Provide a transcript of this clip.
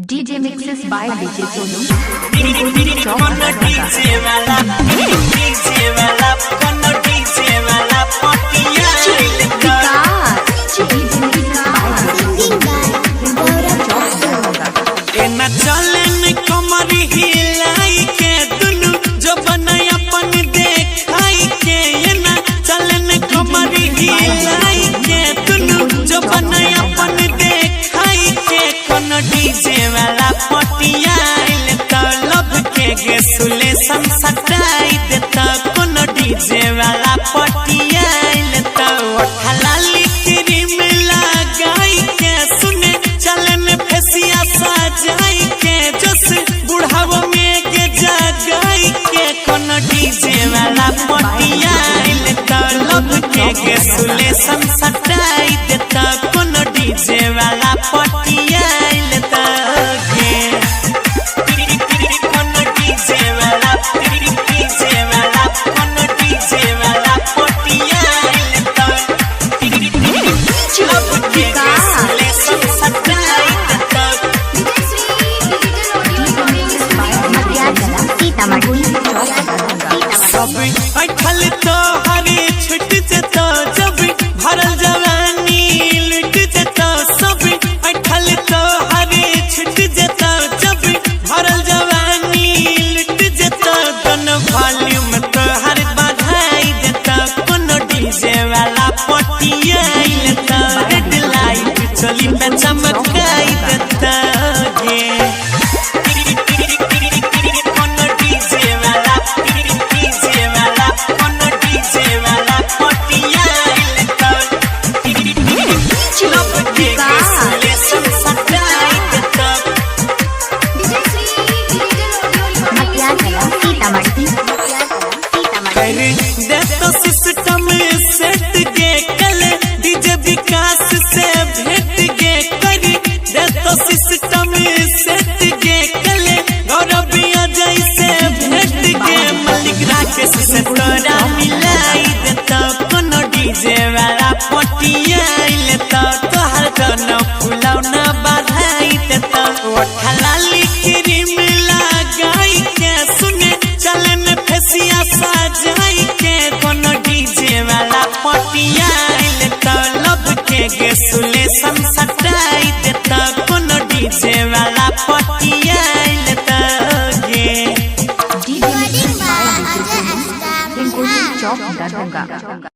DJ mixes by DJ Sonu. Solution सटाई देता कोनो डीजे वाला पटियाइल त ओठला लिखरी में लगाई के सुने चले में फेसिया सजाई के जस बुढ़ावा में के जगाई के कोनो डीजे वाला पटियाइल त लब के सुलेशन सटाई देता कोनो डीजे वाला पटियाइल त अठल तो हरे छुट जता जब भरल जवानी लुट जता सब अठल तो हरे छुट जता जब भरल जवानी लुट जता दोनों वॉल्यूम तो हर बढ़ाई देता कोनो डीजे वाला पटियाइल त रेड लाइट चली पे चमकाई देता गे देखो सिस्टम सेट गे कल डीजे विकास से भेट गे करी देखो सिस्टम सेट गे कल गौरव अजय से भेट गे मलिक राकेश से तोरा मिलाई देता कोनो डीजे वाला पटियाइल त तोहर दोनों फुलौना बढ़ाई देता ओठला लिखरी में लगाई के सुने चले में फेसिया सजाई के कोनो डीजे वाला पटियाइल त लब के सुलेशन सटाई देता कोनो डीजे वाला पटियाइल त गे DJ mixes by DJ Sonu. Chowk Darbhanga.